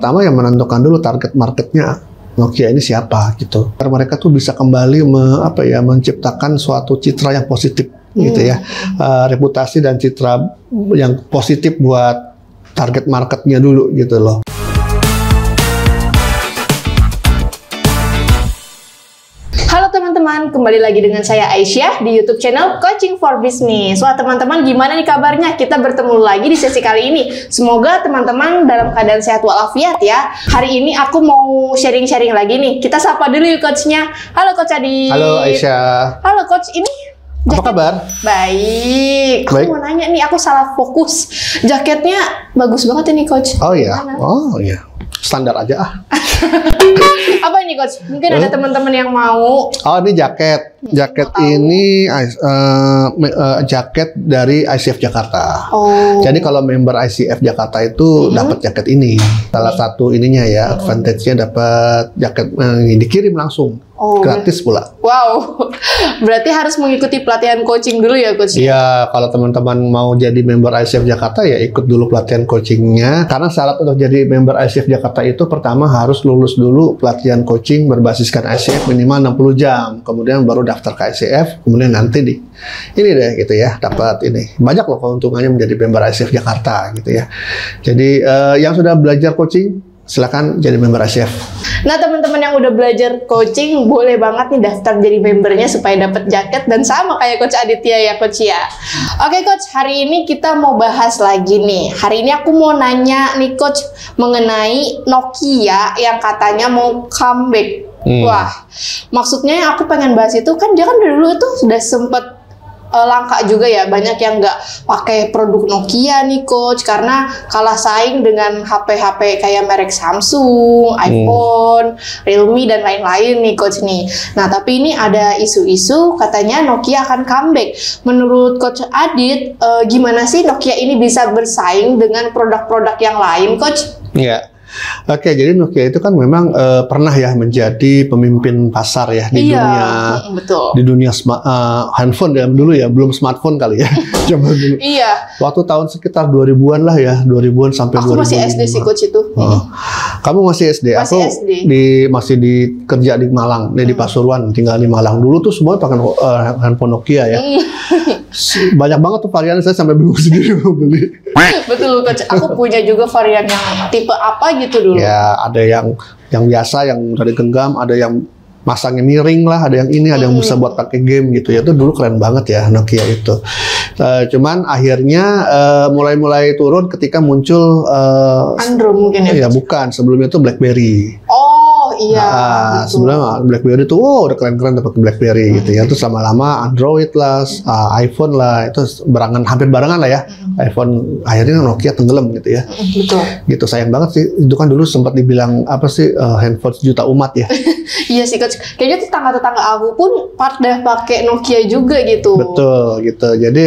pertama yang menentukan dulu target marketnya Nokia ini siapa gitu. Karena mereka tuh bisa kembali menciptakan suatu citra yang positif gitu ya, reputasi dan citra yang positif buat target marketnya dulu gitu loh. Halo teman-teman, kembali lagi dengan saya Aisyah di YouTube channel Coaching for Business. Wah teman-teman, gimana nih kabarnya? Kita bertemu lagi di sesi kali ini. Semoga teman-teman dalam keadaan sehat walafiat ya. Hari ini aku mau sharing-sharing lagi nih. Kita sapa dulu yuk coachnya. Halo Coach Adi. Halo Aisyah. Halo Coach, ini apa kabar? Baik. Aku mau nanya nih, aku salah fokus. Jaketnya bagus banget ini Coach. Oh iya, oh iya. Standar aja ah. Apa ini Coach? Mungkin ada teman-teman yang mau. Oh ini jaket. Jaket ini jaket dari ICF Jakarta. Oh. Jadi kalau member ICF Jakarta itu dapat jaket ini. Salah satu ininya ya, advantage-nya dapat jaket dikirim langsung. Oh, gratis pula. Wow, berarti harus mengikuti pelatihan coaching dulu ya Coach? Iya, kalau teman-teman mau jadi member ICF Jakarta ya ikut dulu pelatihan coachingnya. Karena syarat untuk jadi member ICF Jakarta itu pertama harus lulus dulu pelatihan coaching berbasiskan ICF minimal 60 jam. Kemudian baru daftar ke ICF, kemudian nanti ini deh gitu ya, dapat ini. Banyak loh keuntungannya menjadi member ICF Jakarta gitu ya. Jadi yang sudah belajar coaching silakan jadi member ICF. Nah teman-teman yang udah belajar coaching boleh banget nih daftar jadi membernya supaya dapat jaket dan sama kayak Coach Aditya ya Coach ya. Oke Coach, hari ini kita mau bahas lagi nih. Hari ini aku mau nanya nih Coach mengenai Nokia yang katanya mau comeback. Wah, maksudnya yang aku pengen bahas itu kan dia kan dulu tuh sudah sempet langka juga ya, banyak yang nggak pakai produk Nokia nih Coach karena kalah saing dengan HP-HP kayak merek Samsung, iPhone, Realme dan lain-lain nih Coach nih. Nah tapi ini ada isu-isu katanya Nokia akan comeback. Menurut Coach Adit, gimana sih Nokia ini bisa bersaing dengan produk-produk yang lain Coach? Iya. Oke, jadi Nokia itu kan memang pernah ya menjadi pemimpin pasar ya di dunia, betul. Di dunia handphone dulu ya, belum smartphone kali ya. Coba dulu. Iya. Waktu tahun sekitar 2000-an lah ya, 2000-an sampai 2005. Aku masih SD sih Coach itu. Kamu masih SD? Masih aku SD. masih kerja di Malang, di Pasuruan, tinggal di Malang. Dulu tuh semua pakai handphone Nokia ya. Banyak banget tuh varian, saya sampai bingung sendiri mau beli. Betul Coach, aku punya juga varian yang tipe apa gitu dulu. Ya, ada yang biasa, yang dari genggam, ada yang masangnya miring lah, ada yang ini, ada yang bisa buat pakai game gitu ya. Itu dulu keren banget ya Nokia itu. Cuman akhirnya mulai turun ketika muncul Android mungkin ya. Ya bukan, sebelumnya itu BlackBerry. Oh iya. Sebelumnya BlackBerry tuh udah keren-keren dapat BlackBerry gitu ya. Terus lama-lama Android lah, iPhone lah, itu hampir barengan lah ya. iPhone akhirnya Nokia tenggelam gitu ya. Betul. Gitu, sayang banget sih. Itu kan dulu sempat dibilang apa sih handphone sejuta umat ya. Iya sih Coach. Kayaknya tetangga-tetangga aku pun pada pakai Nokia juga gitu. Betul gitu. Jadi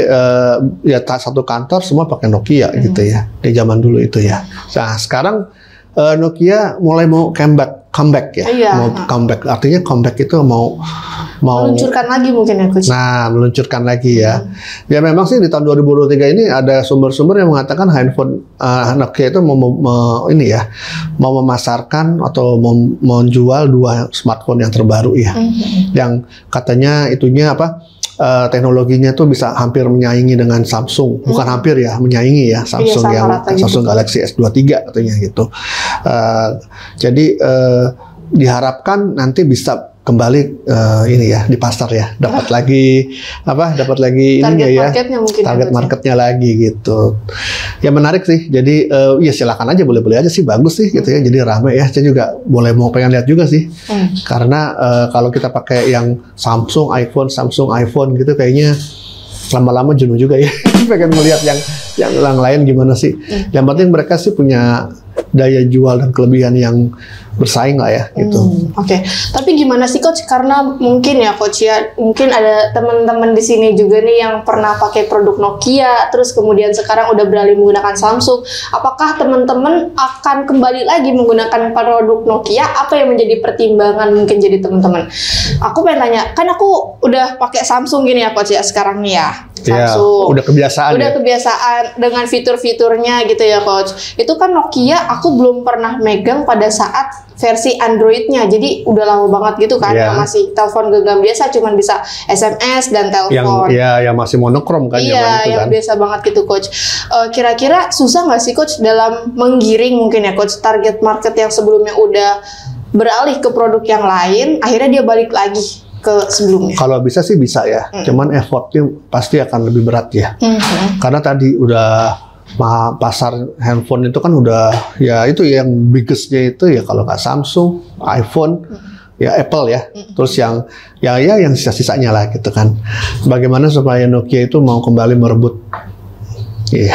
ya satu kantor semua pakai Nokia gitu ya. Di zaman dulu itu ya. Nah, sekarang Nokia mulai mau comeback ya. Iya. Mau comeback. Artinya comeback itu mau meluncurkan lagi mungkin ya Coach. Nah, meluncurkan lagi ya. Ya memang sih di tahun 2023 ini ada sumber-sumber yang mengatakan handphone Nokia itu mau memasarkan atau menjual dua smartphone yang terbaru ya. Yang katanya itunya teknologinya tuh bisa hampir menyaingi dengan Samsung, bukan hampir ya, menyaingi ya Samsung Samsung Galaxy S23 katanya gitu. Jadi diharapkan nanti bisa kembali ini ya di pasar ya, dapat lagi target marketnya lagi gitu. Ya menarik sih. Jadi ya silakan aja, boleh-boleh aja sih, bagus sih gitu ya. Jadi ramai ya. Saya juga pengen lihat juga sih. Karena kalau kita pakai yang Samsung iPhone gitu kayaknya lama-lama jenuh juga ya. Pengen melihat yang lain gimana sih. Yang penting mereka sih punya daya jual dan kelebihan yang bersaing lah ya gitu. Oke. Tapi gimana sih Coach? Karena mungkin ya Coach ya, mungkin ada teman-teman di sini juga nih yang pernah pakai produk Nokia, terus kemudian sekarang udah beralih menggunakan Samsung. Apakah teman-teman akan kembali lagi menggunakan produk Nokia? Apa yang menjadi pertimbangan mungkin jadi teman-teman? Aku pengen tanya, kan aku udah pakai Samsung gini ya Coach ya sekarang nih ya. Samsung. Udah kebiasaan. Udah kebiasaan dengan fitur-fiturnya gitu ya Coach. Itu kan Nokia aku belum pernah megang pada saat versi Android-nya. Jadi udah lama banget gitu kan. Yang masih telepon genggam biasa cuman bisa SMS dan telepon. Yang masih monokrom kan. Iya, yang kan? Biasa banget gitu Coach. Kira-kira susah nggak sih Coach dalam menggiring mungkin ya Coach target market yang sebelumnya udah beralih ke produk yang lain, akhirnya dia balik lagi ke sebelumnya? Kalau bisa sih bisa ya, cuman effortnya pasti akan lebih berat ya. Karena tadi udah pasar handphone itu kan udah ya itu yang biggestnya itu ya kalau nggak Samsung, iPhone, ya Apple ya. Terus yang sisa-sisanya lah gitu kan. Bagaimana supaya Nokia itu mau kembali merebut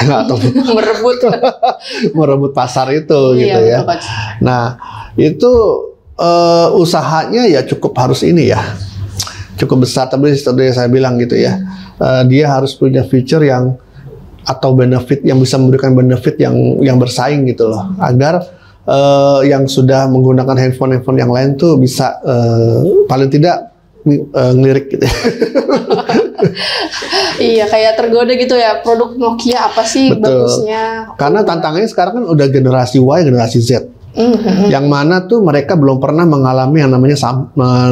atau merebut pasar itu gitu ya. Nah itu usahanya ya cukup harus ini ya. Cukup besar, tapi seperti saya bilang gitu ya, dia harus punya feature yang atau benefit yang bisa memberikan benefit yang bersaing gitu loh, agar yang sudah menggunakan handphone yang lain tuh bisa paling tidak ngelirik gitu. Iya, kayak tergoda gitu ya, produk Nokia apa sih bagusnya? Karena tantangannya sekarang kan udah generasi Y, generasi Z. Yang mana tuh mereka belum pernah mengalami yang namanya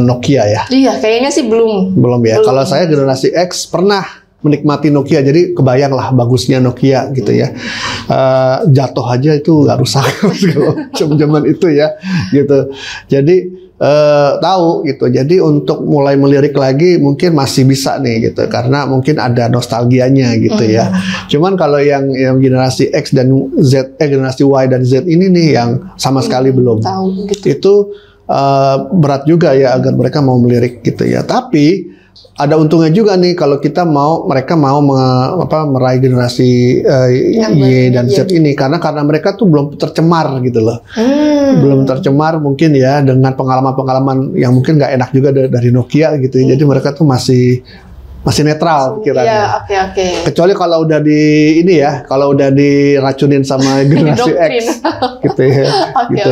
Nokia ya. Iya, kayaknya sih belum ya. Kalau saya generasi X pernah menikmati Nokia, jadi kebayang lah bagusnya Nokia gitu ya. Jatuh aja itu nggak rusak zaman itu ya gitu. Jadi tahu gitu. Jadi untuk mulai melirik lagi mungkin masih bisa nih gitu, karena mungkin ada nostalgianya gitu ya. Cuman kalau yang generasi X dan Z, generasi Y dan Z ini nih yang sama sekali belum tahu gitu. Itu berat juga ya agar mereka mau melirik gitu ya. Tapi ada untungnya juga nih kalau mereka mau meraih generasi Y dan Z ini, karena mereka tuh belum tercemar gitu loh. Belum tercemar mungkin ya dengan pengalaman-pengalaman yang mungkin nggak enak juga dari Nokia gitu ya. Jadi mereka tuh masih netral pikirannya. Iya, oke. Kecuali kalau udah kalau udah diracunin sama generasi X gitu ya. Gitu.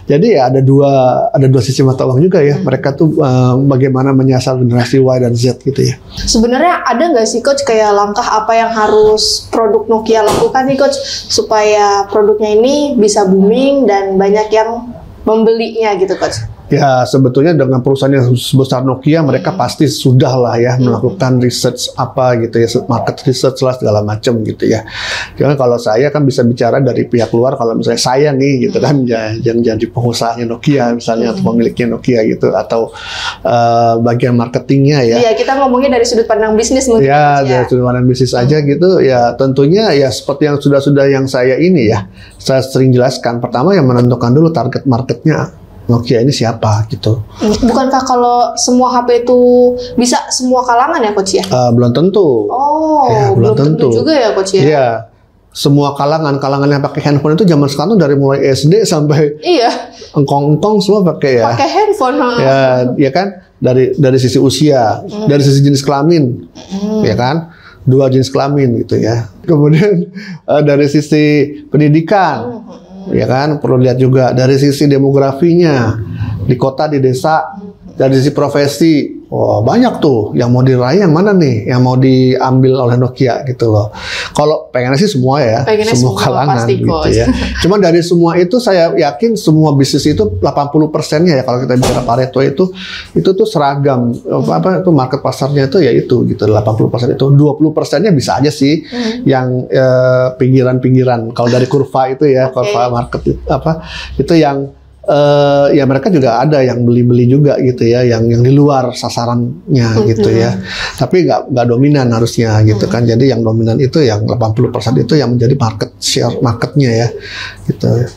Jadi ya ada dua sisi mata uang juga ya. Mereka tuh bagaimana menyasar generasi Y dan Z gitu ya. Sebenarnya ada nggak sih Coach kayak langkah apa yang harus produk Nokia lakukan nih Coach supaya produknya ini bisa booming dan banyak yang membelinya gitu Coach? Ya sebetulnya dengan perusahaan yang sebesar Nokia, mereka pasti sudah lah ya melakukan research apa gitu ya, market research lah segala macam gitu ya. Karena kalau saya kan bisa bicara dari pihak luar, kalau misalnya saya nih gitu kan yang jadi pengusahanya Nokia misalnya atau pemiliknya Nokia gitu, atau bagian marketingnya ya. Iya, kita ngomongin dari sudut pandang bisnis mungkin. Ya, dari sudut pandang bisnis aja gitu ya. Tentunya ya seperti yang sudah yang saya saya sering jelaskan. Pertama yang menentukan dulu target marketnya Nokia ini siapa gitu. Bukankah kalau semua HP itu bisa semua kalangan ya Coach ya? Belum tentu. Oh, ya, belum tentu juga ya Coach ya? Iya, semua kalangan yang pakai handphone itu zaman sekarang dari mulai SD sampai engkong-engkong semua pakai ya. Pakai handphone. Ya kan, dari sisi usia, dari sisi jenis kelamin, ya kan, 2 jenis kelamin gitu ya. Kemudian dari sisi pendidikan. Ya kan, perlu lihat juga dari sisi demografinya, di kota, di desa, dari sisi profesi. Banyak tuh yang mau diraih, yang mana nih yang mau diambil oleh Nokia gitu loh. Kalau pengennya sih semua ya, semua kalangan pasti, gitu ya. Cuman dari semua itu saya yakin semua bisnis itu 80%-nya ya, kalau kita bicara Pareto itu tuh seragam. Itu market pasarnya itu ya itu gitu, 80% itu. 20%-nya bisa aja sih yang pinggiran-pinggiran. Kalau dari kurva itu ya, kurva market itu yang ya mereka juga ada yang beli juga gitu ya, yang di luar sasarannya gitu ya. Tapi nggak dominan harusnya gitu kan. Jadi yang dominan itu yang 80% itu yang menjadi marketnya ya gitu.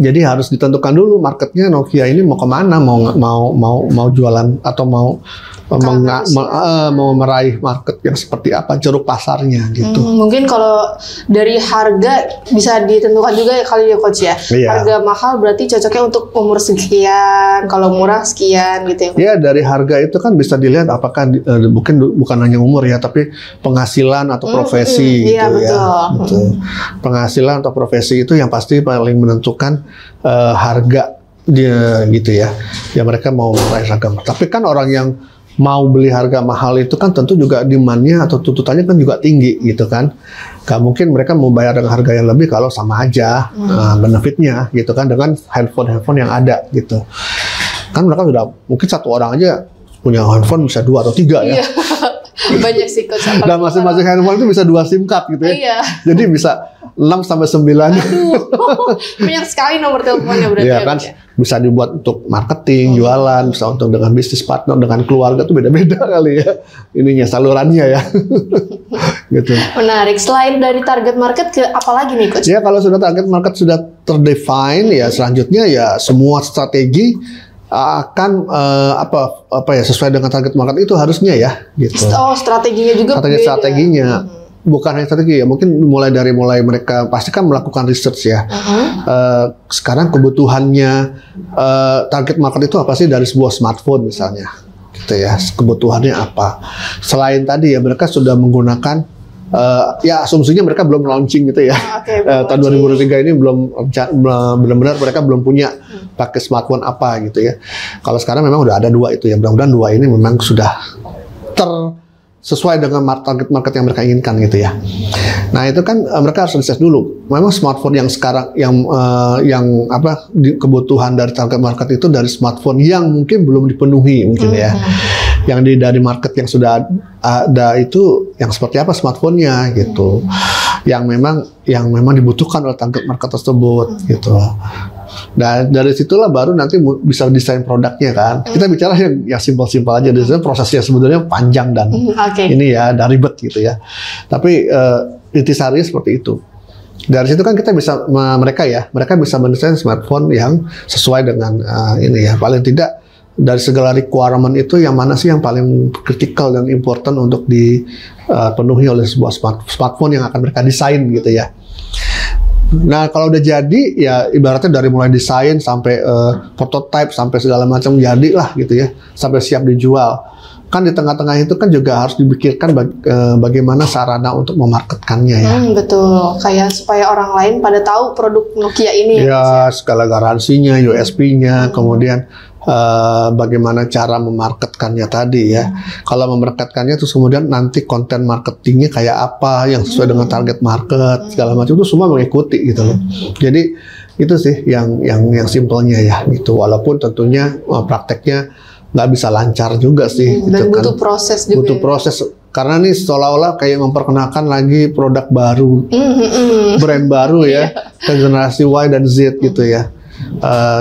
Jadi harus ditentukan dulu marketnya Nokia ini mau kemana, mau jualan atau mau meraih market yang seperti apa, ceruk pasarnya gitu. Mungkin kalau dari harga bisa ditentukan juga ya kali ya Coach ya. Harga mahal berarti cocoknya untuk umur sekian, kalau murah sekian gitu ya. Iya, dari harga itu kan bisa dilihat apakah bukan hanya umur ya, tapi penghasilan atau profesi gitu ya. Betul. Penghasilan atau profesi itu yang pasti paling menentukan harga dia gitu ya. Ya mereka mau meraih harga. Tapi kan orang yang mau beli harga mahal itu kan tentu juga demand-nya atau tuntutannya kan juga tinggi gitu kan. Gak mungkin mereka mau bayar dengan harga yang lebih kalau sama aja benefitnya gitu kan dengan handphone yang ada gitu. Kan mereka sudah mungkin satu orang aja punya handphone bisa 2 atau 3 ya. Banyak sih Coach. Dan masing-masing handphone itu bisa 2 SIM card gitu ya. Iya. Jadi bisa 6 sampai 9. Banyak sekali nomor teleponnya berarti. Iya kan, bisa dibuat untuk marketing, jualan, bisa untuk dengan bisnis partner, dengan keluarga tuh beda-beda kali ya. Ininya salurannya ya. Gitu. Menarik. Selain dari target market ke apa lagi nih Coach? Ya kalau sudah target market sudah terdefine ya selanjutnya ya semua strategi akan apa ya sesuai dengan target market itu harusnya ya gitu. Oh, strateginya juga beda. Strateginya bukan hanya strategi ya, mungkin mulai mereka pasti kan melakukan research ya. Sekarang kebutuhannya target market itu apa sih dari sebuah smartphone misalnya, gitu ya. Kebutuhannya apa? Selain tadi ya mereka sudah menggunakan ya asumsinya mereka belum launching gitu ya. Tahun 2023 ini belum benar-benar mereka belum punya pakai smartphone apa gitu ya. Kalau sekarang memang udah ada 2 itu ya. Mudah-mudahan 2 ini memang sudah sesuai dengan target market yang mereka inginkan gitu ya. Nah itu kan mereka harus riset dulu. Memang smartphone yang sekarang yang kebutuhan dari target market itu dari smartphone yang mungkin belum dipenuhi mungkin ya. Yang dari market yang sudah ada itu yang seperti apa smartphone-nya gitu. Yang memang dibutuhkan oleh target market tersebut gitu. Dan dari situlah baru nanti bisa desain produknya kan. Kita bicara yang simpel-simpel aja. Desain prosesnya sebenarnya panjang dan ini ya, dan ribet gitu ya. Tapi intisarinya seperti itu. Dari situ kan kita bisa mereka bisa mendesain smartphone yang sesuai dengan ini ya. Paling tidak dari segala requirement itu yang mana sih yang paling kritikal dan important untuk dipenuhi oleh sebuah smartphone yang akan mereka desain gitu ya. Nah kalau udah jadi ya ibaratnya dari mulai desain sampai prototype sampai segala macam jadilah gitu ya sampai siap dijual. Kan di tengah-tengah itu kan juga harus dipikirkan bagaimana sarana untuk memarketkannya ya. Betul, kayak supaya orang lain pada tahu produk Nokia ini. Ya, skala garansinya, USP-nya, kemudian bagaimana cara memarketkannya tadi ya. Kalau memarketkannya terus kemudian nanti konten marketingnya kayak apa yang sesuai dengan target market segala macam itu semua mengikuti gitu loh. Jadi itu sih yang simpelnya ya gitu. Walaupun tentunya prakteknya nggak bisa lancar juga sih. Dan gitu butuh kan. proses juga. Butuh proses karena nih seolah-olah kayak memperkenalkan lagi produk baru, brand baru ya ke generasi Y dan Z gitu ya.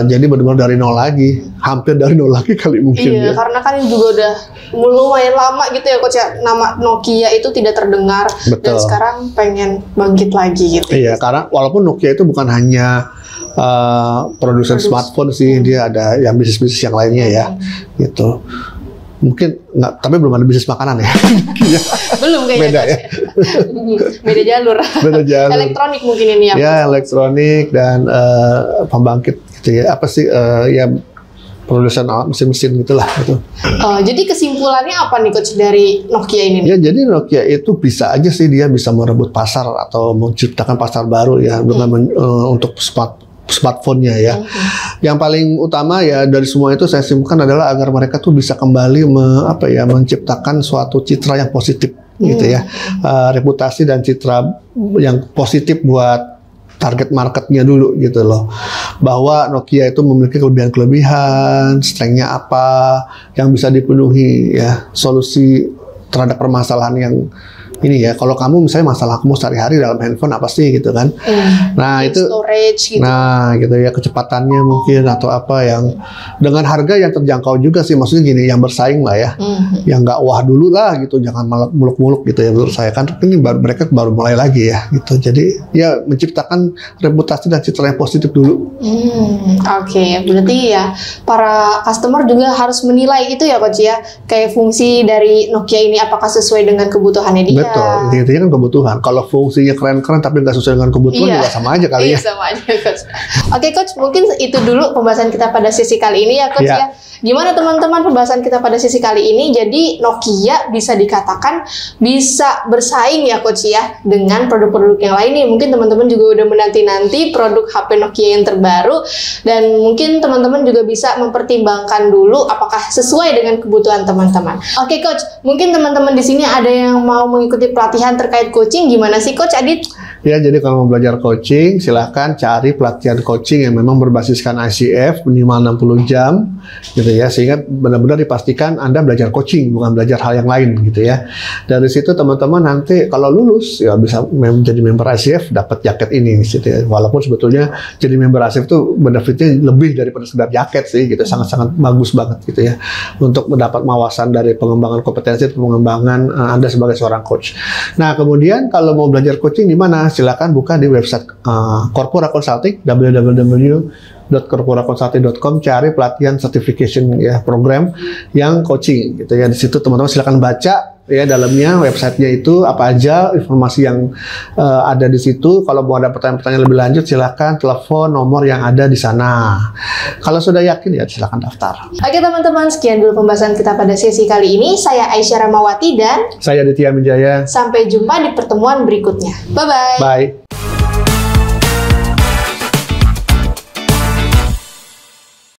Jadi benar-benar dari nol lagi, hampir dari nol lagi kali mungkin ya. Karena kan juga udah lumayan lama gitu ya Coach ya, nama Nokia itu tidak terdengar. Betul. Dan sekarang pengen bangkit lagi gitu. Iya, karena walaupun Nokia itu bukan hanya produsen smartphone sih, dia ada yang bisnis-bisnis yang lainnya ya, gitu. Mungkin nggak, tapi belum ada bisnis makanan ya. Belum kayaknya. Beda ya. Beda jalur. Beda jalur. Elektronik mungkin ini ya. Ya, elektronik dan pembangkit gitu ya. Apa sih ya produsen mesin-mesin gitulah gitu. Jadi kesimpulannya apa nih Coach dari Nokia ini? Ya, jadi Nokia itu bisa aja sih dia bisa merebut pasar atau menciptakan pasar baru ya dengan untuk smartphone-nya ya. Yang paling utama ya dari semua itu saya simpulkan adalah agar mereka tuh bisa kembali menciptakan suatu citra yang positif gitu ya. Reputasi dan citra yang positif buat target marketnya dulu gitu loh. Bahwa Nokia itu memiliki kelebihan-kelebihan, strength-nya apa yang bisa dipenuhi ya. Solusi terhadap permasalahan yang ini ya, kalau kamu misalnya masalah kamu sehari-hari dalam handphone apa sih gitu kan? Nah itu, storage gitu. Nah gitu ya kecepatannya mungkin atau apa yang dengan harga yang terjangkau juga sih, maksudnya gini yang bersaing lah ya, yang nggak wah dulu lah gitu, jangan muluk-muluk gitu ya menurut saya kan. Ini mereka baru mulai lagi ya gitu, jadi ya menciptakan reputasi dan citra yang positif dulu. Oke, berarti ya para customer juga harus menilai itu ya Coach ya, kayak fungsi dari Nokia ini apakah sesuai dengan kebutuhannya dia. Betul, intinya kan kebutuhan. Kalau fungsinya keren-keren tapi nggak sesuai dengan kebutuhan juga sama aja kali ya. Sama aja Coach. Oke Coach, mungkin itu dulu pembahasan kita pada sesi kali ini ya Coach ya. Gimana teman-teman pembahasan kita pada sesi kali ini? Jadi Nokia bisa dikatakan bisa bersaing ya Coach ya dengan produk-produk yang lain nih. Mungkin teman-teman juga udah menanti-nanti produk HP Nokia yang terbaru, dan mungkin teman-teman juga bisa mempertimbangkan dulu apakah sesuai dengan kebutuhan teman-teman. Oke Coach, mungkin teman-teman di sini ada yang mau mengikuti pelatihan terkait coaching. Gimana sih Coach Adit? Ya, jadi kalau mau belajar coaching, silahkan cari pelatihan coaching yang memang berbasiskan ICF minimal 60 jam, gitu ya, sehingga benar-benar dipastikan Anda belajar coaching, bukan belajar hal yang lain, gitu ya. Dari situ teman-teman nanti kalau lulus, ya bisa menjadi member ICF, dapat jaket ini, gitu ya. Walaupun sebetulnya jadi member ICF itu benefitnya lebih daripada sekedar jaket sih, gitu, sangat-sangat bagus banget, gitu ya, untuk mendapat wawasan dari pengembangan kompetensi, pengembangan Anda sebagai seorang coach. Nah, kemudian kalau mau belajar coaching di mana? Silakan buka di website Corpora Consulting, www.corporaconsulting.com, cari pelatihan certification ya, program yang coaching gitu ya. Di situ teman-teman silakan baca ya dalamnya, websitenya itu apa aja informasi yang ada di situ. Kalau mau ada pertanyaan-pertanyaan lebih lanjut, silakan telepon nomor yang ada di sana. Kalau sudah yakin ya silakan daftar. Oke teman-teman, sekian dulu pembahasan kita pada sesi kali ini. Saya Aisyah Ramawati dan saya Aditya Minjaya. Sampai jumpa di pertemuan berikutnya. Bye-bye. Bye.